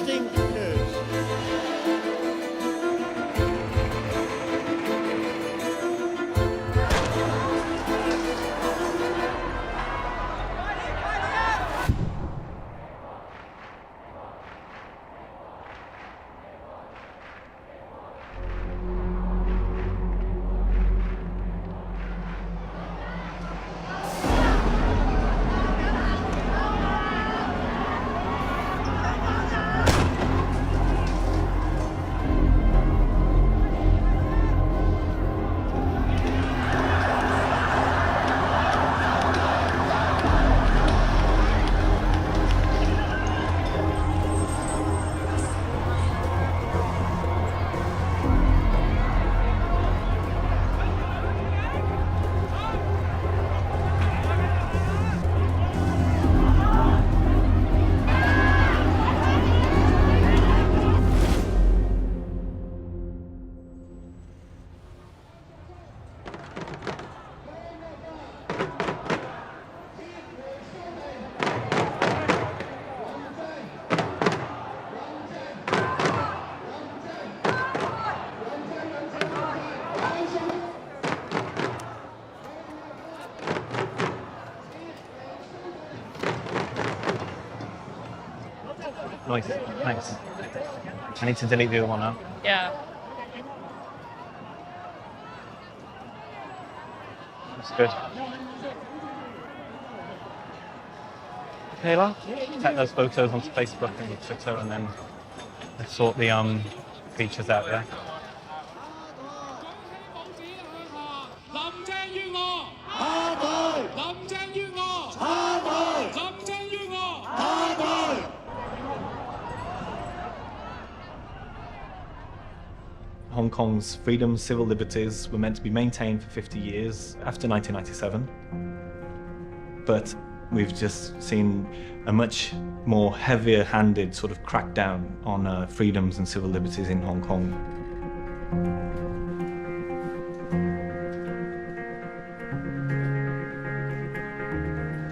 interesting news. Nice, thanks. I need to delete the other one now. Yeah. That's good. Kayla, take those photos onto Facebook and Twitter, and then let's sort the features out there. Hong Kong's freedoms, civil liberties were meant to be maintained for 50 years after 1997. But we've just seen a much more heavier-handed sort of crackdown on freedoms and civil liberties in Hong Kong.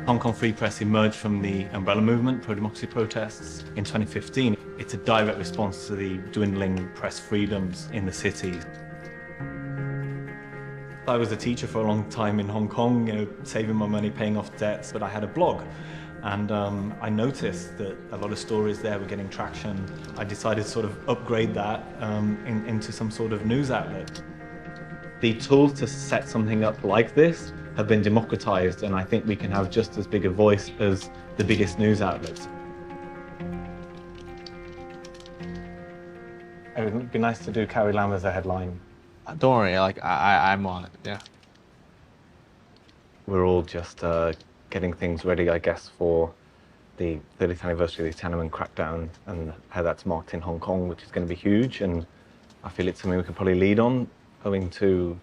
Hong Kong Free Press emerged from the umbrella movement, pro-democracy protests, in 2015. It's a direct response to the dwindling press freedoms in the city. I was a teacher for a long time in Hong Kong, saving my money, paying off debts, but I had a blog. And I noticed that a lot of stories there were getting traction. I decided to sort of upgrade that into some sort of news outlet. The tools to set something up like this have been democratized, and I think we can have just as big a voice as the biggest news outlets. It would be nice to do Carrie Lam as a headline. Don't worry, I'm on it, yeah. We're all just getting things ready, I guess, for the 30th anniversary of the Tiananmen crackdown and how that's marked in Hong Kong, which is going to be huge, and I feel it's something we can probably lead on, owing to,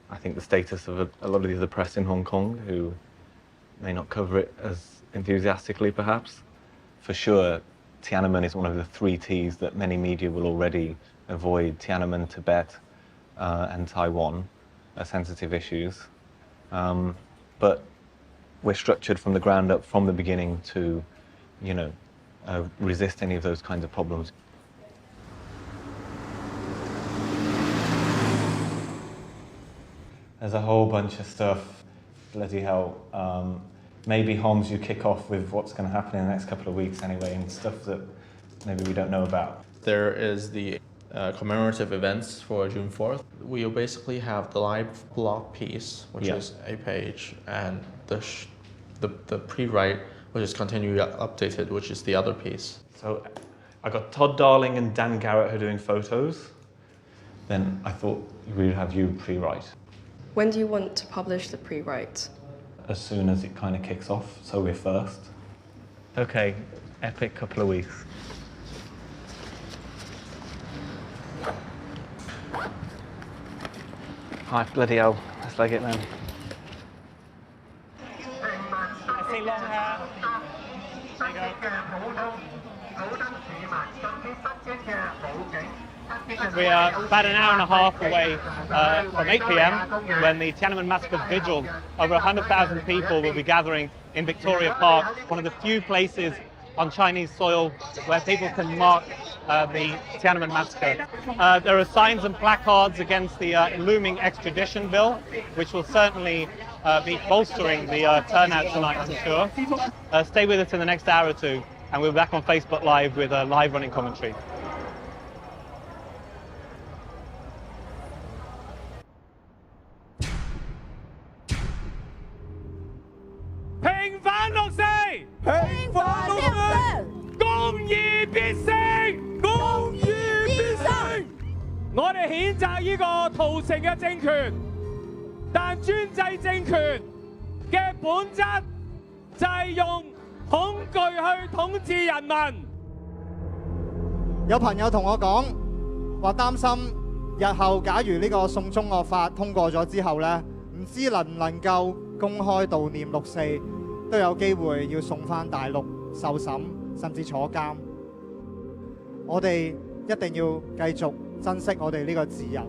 I think, the status of a lot of the other press in Hong Kong, who may not cover it as enthusiastically, perhaps. For sure, Tiananmen is one of the 3 Ts that many media will already avoid: Tiananmen, Tibet, and Taiwan are sensitive issues. But we're structured from the ground up, from the beginning, to, resist any of those kinds of problems. There's a whole bunch of stuff. Bloody hell. Maybe, Holmes, you kick off with what's going to happen in the next couple of weeks anyway, and stuff that maybe we don't know about. There is the commemorative events for June 4th. We'll basically have the live blog piece, which is a page, and the pre-write, which is continually updated, which is the other piece. So I got Todd Darling and Dan Garrett who are doing photos. Then I thought we'd have you pre-write. When do you want to publish the pre-write? As soon as it kind of kicks off, so we're first. Okay, epic couple of weeks. Hi, bloody hell, let's leg it then. I see long hair. There you go. We are about an hour and a half away from 8 p.m. when the Tiananmen Massacre Vigil. Over 100,000 people will be gathering in Victoria Park, one of the few places on Chinese soil where people can mark the Tiananmen massacre. There are signs and placards against the looming extradition bill, which will certainly be bolstering the turnout tonight, I'm sure. Stay with us in the next hour or two, and we'll be back on Facebook Live with a live running commentary. 平反六四，平反六四，公義必勝，公義必勝。我哋譴責呢個屠城嘅政權，但專制政權嘅本質就係用恐懼去統治人民。有朋友同我講話擔心日後假如呢個送中惡法通過咗之後呢，唔知能唔能夠公開悼念六四，都有機會要送返大陸受審，甚至坐監。我哋一定要繼續珍惜我哋呢個自由。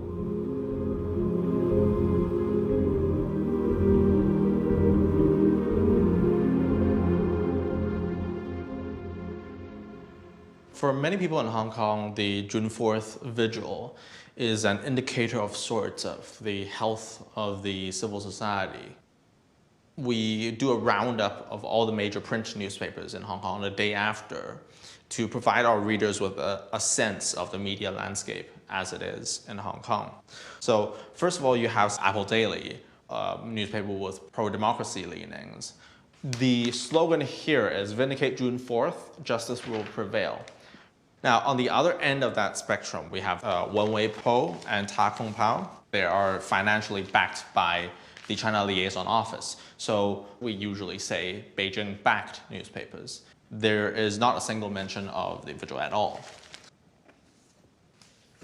For many people in Hong Kong, the June 4th vigil is an indicator of sorts of the health of the civil society. We do a roundup of all the major print newspapers in Hong Kong the day after to provide our readers with a sense of the media landscape as it is in Hong Kong. So first of all, you have Apple Daily, a newspaper with pro-democracy leanings. The slogan here is "Vindicate June 4th, justice will prevail." Now, on the other end of that spectrum, we have Wen Wei Po and Ta Kung Pao. They are financially backed by the China Liaison Office. So we usually say Beijing-backed newspapers. There is not a single mention of the vigil at all.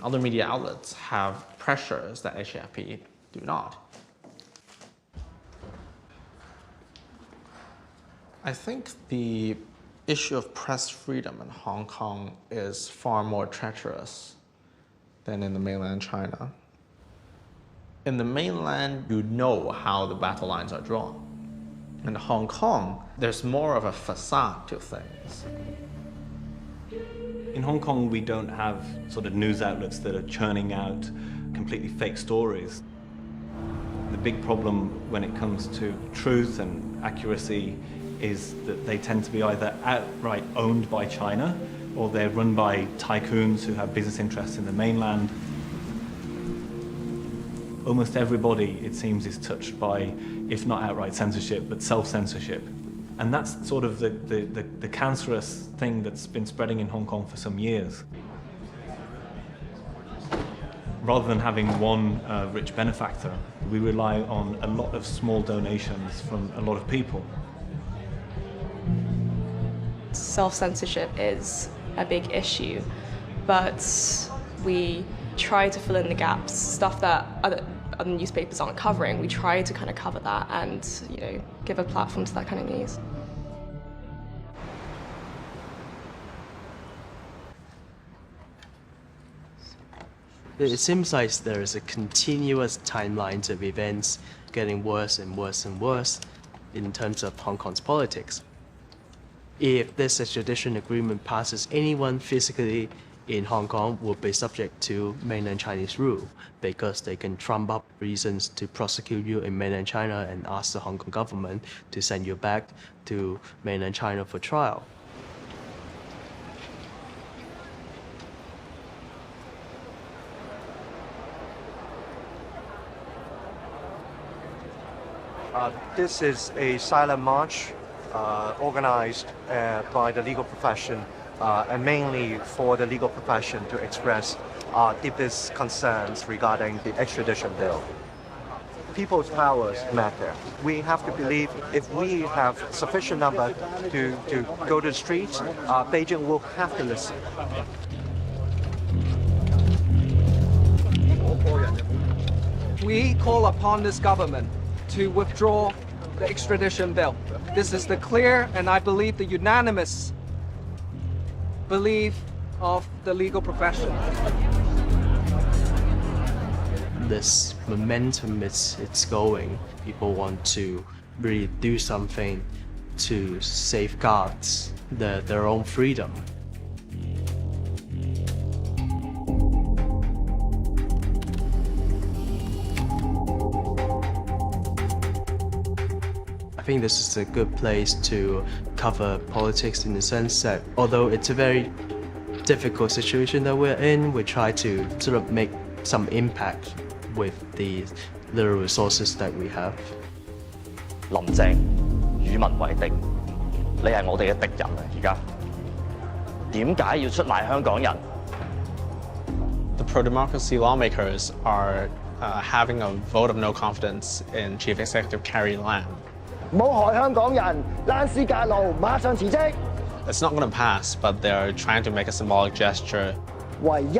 Other media outlets have pressures that HFP do not. I think the issue of press freedom in Hong Kong is far more treacherous than in the mainland China. In the mainland, you know how the battle lines are drawn. In Hong Kong, there's more of a facade to things. In Hong Kong, we don't have sort of news outlets that are churning out completely fake stories. The big problem when it comes to truth and accuracy is that they tend to be either outright owned by China or they're run by tycoons who have business interests in the mainland. Almost everybody, it seems, is touched by, if not outright censorship, but self-censorship. And that's sort of the cancerous thing that's been spreading in Hong Kong for some years. Rather than having one rich benefactor, we rely on a lot of small donations from a lot of people. Self-censorship is a big issue, but we try to fill in the gaps, stuff that other newspapers aren't covering. We try to kind of cover that and, you know, give a platform to that kind of news. It seems like there is a continuous timeline of events getting worse and worse and worse in terms of Hong Kong's politics. If this extradition agreement passes, anyone physically in Hong Kong will be subject to mainland Chinese rule because they can trump up reasons to prosecute you in mainland China and ask the Hong Kong government to send you back to mainland China for trial. This is a silent march organized by the legal profession and mainly for the legal profession to express our deepest concerns regarding the extradition bill. People's powers matter. We have to believe if we have sufficient number to go to the streets, Beijing will have to listen. We call upon this government to withdraw the extradition bill. This is the clear and I believe the unanimous belief of the legal profession. This momentum it's going. People want to really do something to safeguard their own freedom. I think this is a good place to cover politics in the sense that although it's a very difficult situation that we're in, we try to sort of make some impact with the little resources that we have. 林鄭與民為敵，你係我哋嘅敵人啊！而家點解要出賣香港人？ The pro-democracy lawmakers are having a vote of no confidence in Chief Executive Carrie Lam. 唔好害香港人，躝屍趌路，馬上辭職！ It's not going to pass, but they're trying to make a symbolic gesture. 唯一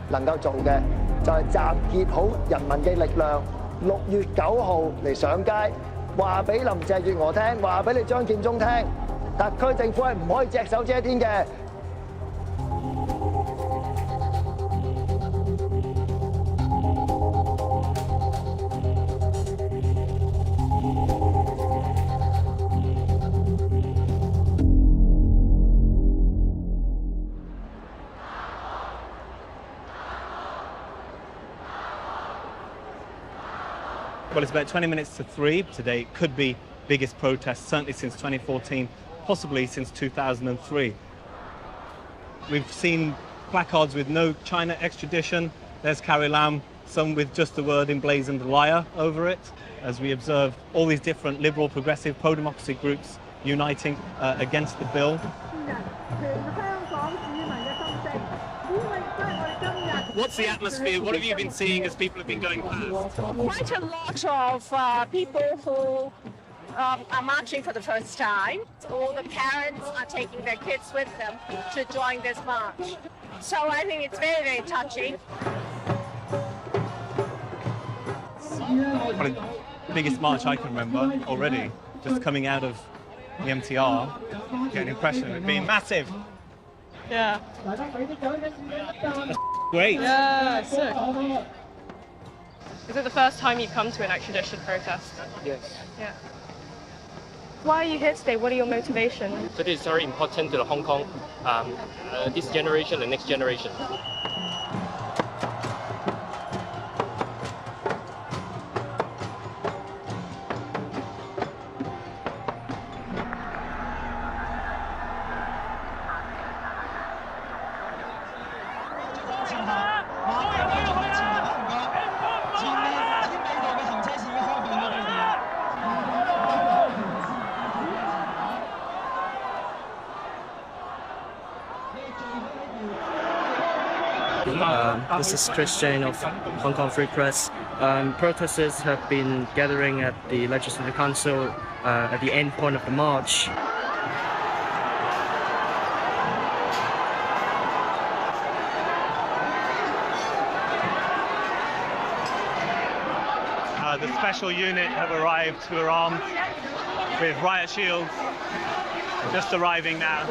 能夠做嘅就係集結好人民嘅力量，6月9號嚟上街，話俾林鄭月娥聽，話俾你張建宗聽，特區政府係唔可以隻手遮天嘅。 Well, it's about 20 minutes to 3 today. It could be biggest protest, certainly since 2014, possibly since 2003. We've seen placards with no China extradition. There's Carrie Lam, some with just the word emblazoned liar over it, as we observe all these different liberal, progressive, pro-democracy groups uniting against the bill. What's the atmosphere? What have you been seeing as people have been going past? Quite a lot of people who are marching for the first time. All the parents are taking their kids with them to join this march. So I think it's very, very touching. Probably the biggest march I can remember already, just coming out of the MTR, get an impression of it being massive. Yeah. That's great. Yeah, sick. Is it the first time you've come to an extradition protest? Yes. Yeah. Why are you here today? What are your motivations? So this is very important to the Hong Kong, this generation and next generation. This is Chris Jane of Hong Kong Free Press. Protesters have been gathering at the Legislative Council at the end point of the march. The special unit have arrived, who are armed with riot shields, just arriving now.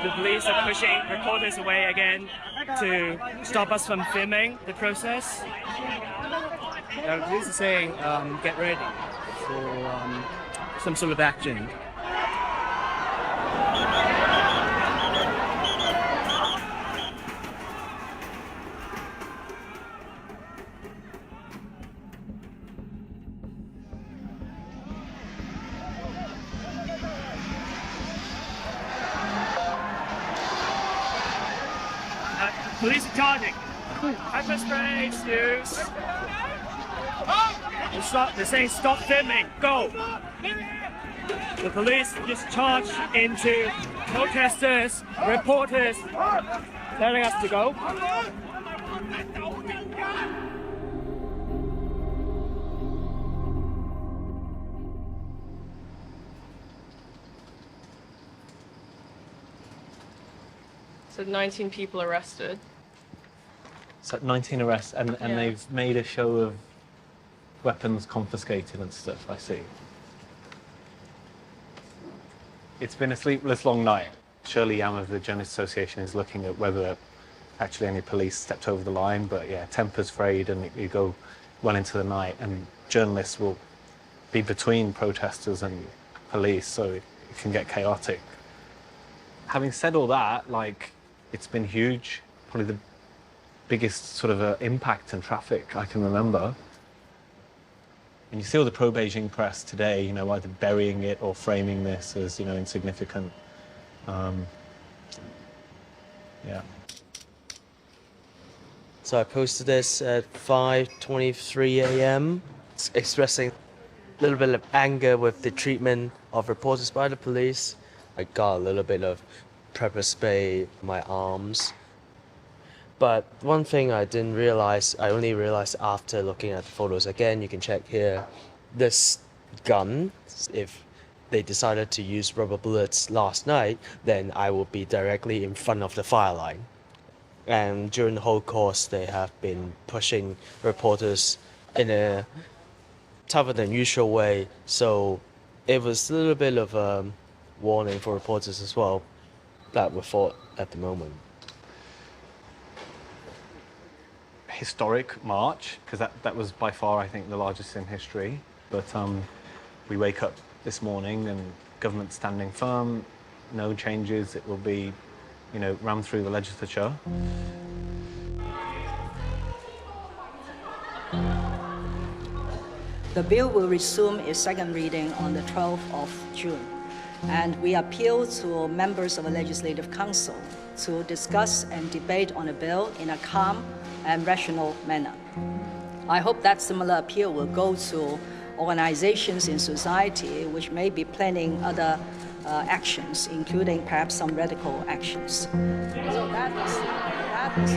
The police are pushing reporters away again to stop us from filming the process. The police are saying, get ready for some sort of action. Police are charging. Pepper spray, use. They're saying stop filming, go. The police just charged into protesters, reporters, telling us to go. So 19 people arrested. So 19 arrests, and Yeah. they've made a show of weapons confiscated and stuff, I see. It's been a sleepless long night. Surely the Journalists Association is looking at whether actually any police stepped over the line, but yeah, tempers frayed and you go well into the night and journalists will be between protesters and police, so it can get chaotic. Having said all that, like, it's been huge, probably the biggest sort of impact in traffic I can remember. And you see all the pro-Beijing press today, you know, either burying it or framing this as, you know, insignificant. Yeah. So I posted this at 5:23 a.m., expressing a little bit of anger with the treatment of reporters by the police. I got a little bit of pepper spray in my arms. But one thing I didn't realize, I only realized after looking at the photos again, you can check here, this gun, if they decided to use rubber bullets last night, then I would be directly in front of the fire line. And during the whole course, they have been pushing reporters in a tougher than usual way. So it was a little bit of a warning for reporters as well that were fought at the moment. Historic march, because that was by far, I think, the largest in history. But we wake up this morning and government standing firm, no changes. It will be, you know, rammed through the legislature. The bill will resume its second reading on the 12th of June, and we appeal to members of the Legislative Council to discuss and debate on the bill in a calm and rational manner. I hope that similar appeal will go to organizations in society which may be planning other actions, including perhaps some radical actions. So that is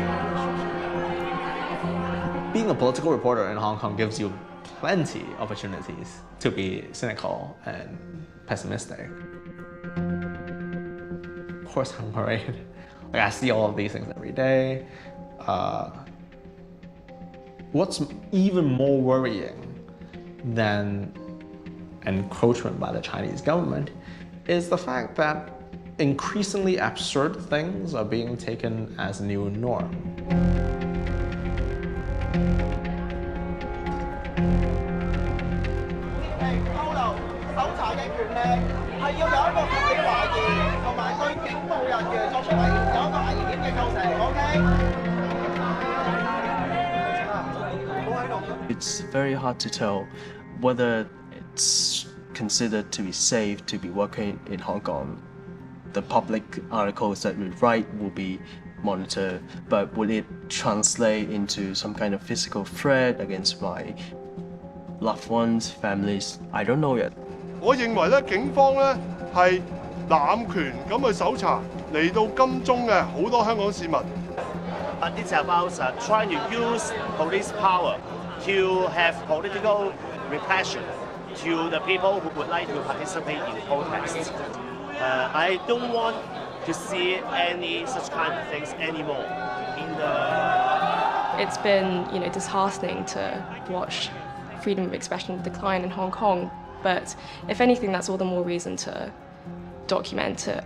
Being a political reporter in Hong Kong gives you plenty of opportunities to be cynical and pessimistic. Of course, I'm worried. Like, I see all of these things every day. What's even more worrying than encroachment by the Chinese government is the fact that increasingly absurd things are being taken as a new norm. It's very hard to tell whether it's considered to be safe to be working in Hong Kong. The public articles that we write will be monitored, but will it translate into some kind of physical threat against my loved ones, families? I don't know yet. 我認為咧，警方咧係濫權咁去搜查嚟到金鐘嘅好多香港市民。But it's about trying to use police power to have political repression to the people who would like to participate in protests. I don't want to see any such kind of things anymore in the. It's been, you know, disheartening to watch freedom of expression decline in Hong Kong, but if anything, that's all the more reason to document it.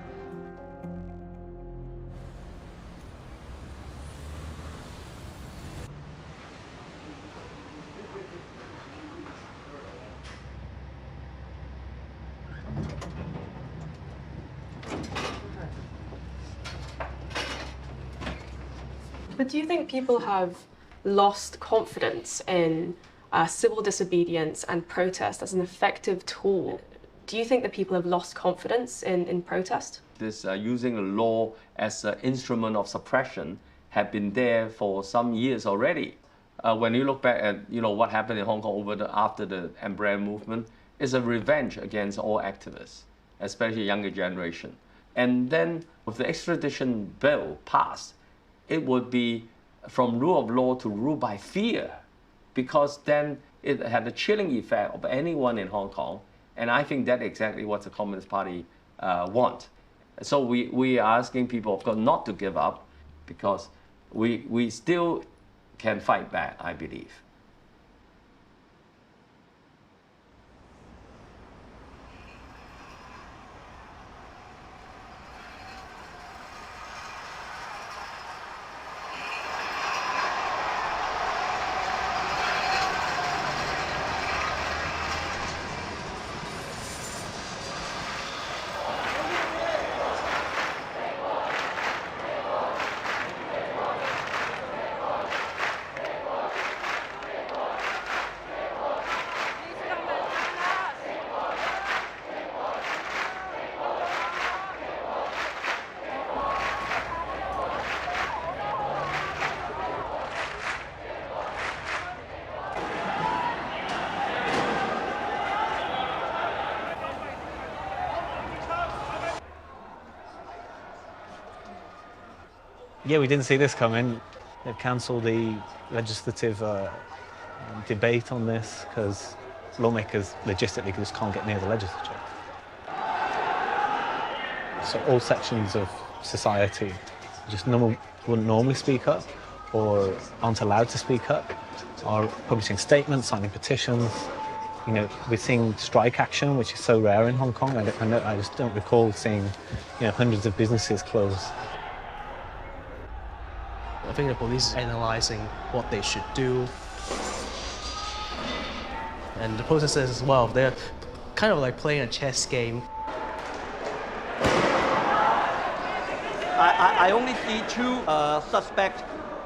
But do you think people have lost confidence in civil disobedience and protest as an effective tool? Do you think that people have lost confidence in protest? This using the law as an instrument of suppression have been there for some years already. When you look back at what happened in Hong Kong after the umbrella movement, it's a revenge against all activists, especially younger generation. And then with the extradition bill passed, it would be from rule of law to rule by fear, because then it had a chilling effect of anyone in Hong Kong. And I think that's exactly what the Communist Party want. So we are asking people, of course, not to give up, because we still can fight back, I believe. Yeah, we didn't see this coming. They've cancelled the legislative debate on this because lawmakers logistically just can't get near the legislature. So all sections of society just wouldn't normally speak up or aren't allowed to speak up, are publishing statements, signing petitions. You know, we're seeing strike action, which is so rare in Hong Kong. I just don't recall seeing, hundreds of businesses close. I think the police is analyzing what they should do. And the protesters as well, they're kind of like playing a chess game. I only see two suspects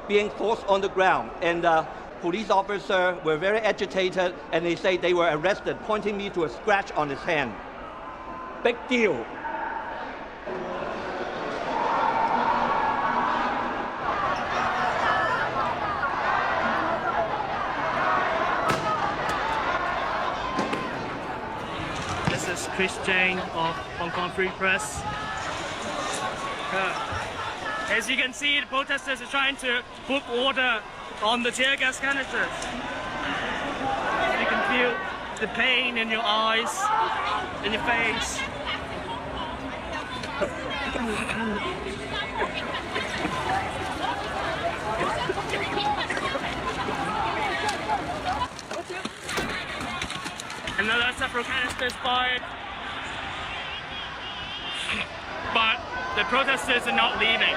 being forced on the ground, and the police officers were very agitated, and they say they were arrested, pointing me to a scratch on his hand. Big deal. This is Chris Jane of Hong Kong Free Press. As you can see, the protesters are trying to put order on the tear gas canisters. You can feel the pain in your eyes, in your face. Another several canisters fired. But the protesters are not leaving.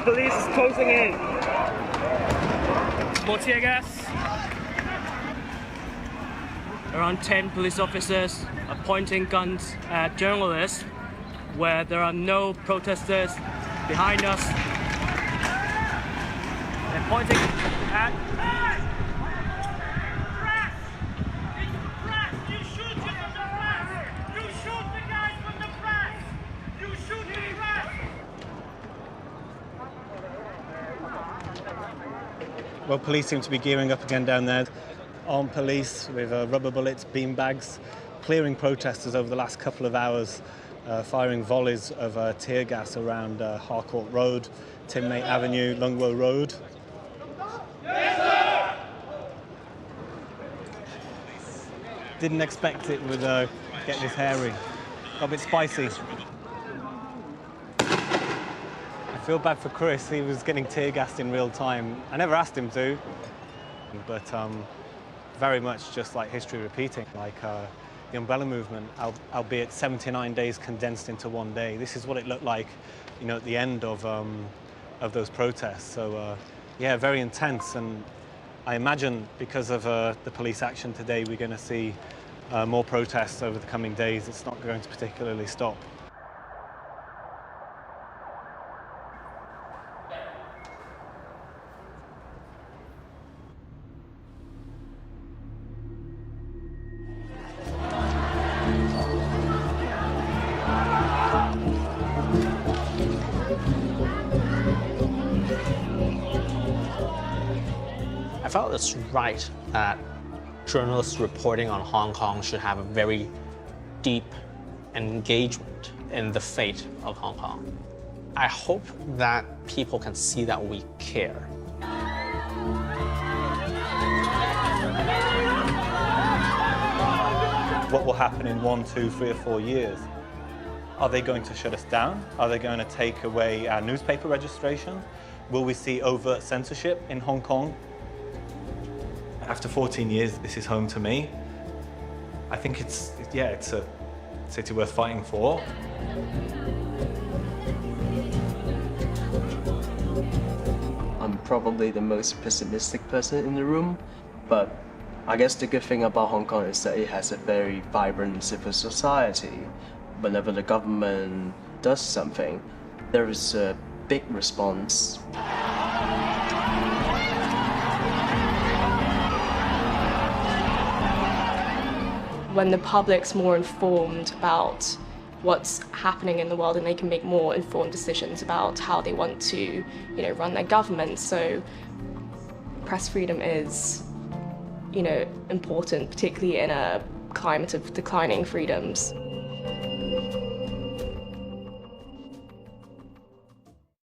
Police is closing in. More tear gas. Around 10 police officers are pointing guns at journalists where there are no protesters behind us. They're pointing at Well, police seem to be gearing up again down there. Armed police with rubber bullets, bean bags, clearing protesters over the last couple of hours, firing volleys of tear gas around Harcourt Road, Tin Mate Avenue, Lung Wo Road. Didn't expect it would get this hairy. Got a bit spicy. I feel bad for Chris. He was getting tear gassed in real time. I never asked him to, but very much just like history repeating, like the umbrella movement, albeit 79 days condensed into one day. This is what it looked like, at the end of those protests. So yeah, very intense. And I imagine because of the police action today, we're going to see more protests over the coming days. It's not going to particularly stop. I felt it's right that journalists reporting on Hong Kong should have a very deep engagement in the fate of Hong Kong. I hope that people can see that we care. What will happen in 1, 2, 3 or 4 years? Are they going to shut us down? Are they going to take away our newspaper registration? Will we see overt censorship in Hong Kong? After 14 years, this is home to me. I think it's a city worth fighting for. I'm probably the most pessimistic person in the room, but I guess the good thing about Hong Kong is that it has a very vibrant civil society. Whenever the government does something, there is a big response. When the public's more informed about what's happening in the world, and they can make more informed decisions about how they want to, run their government. So press freedom is, important, particularly in a climate of declining freedoms.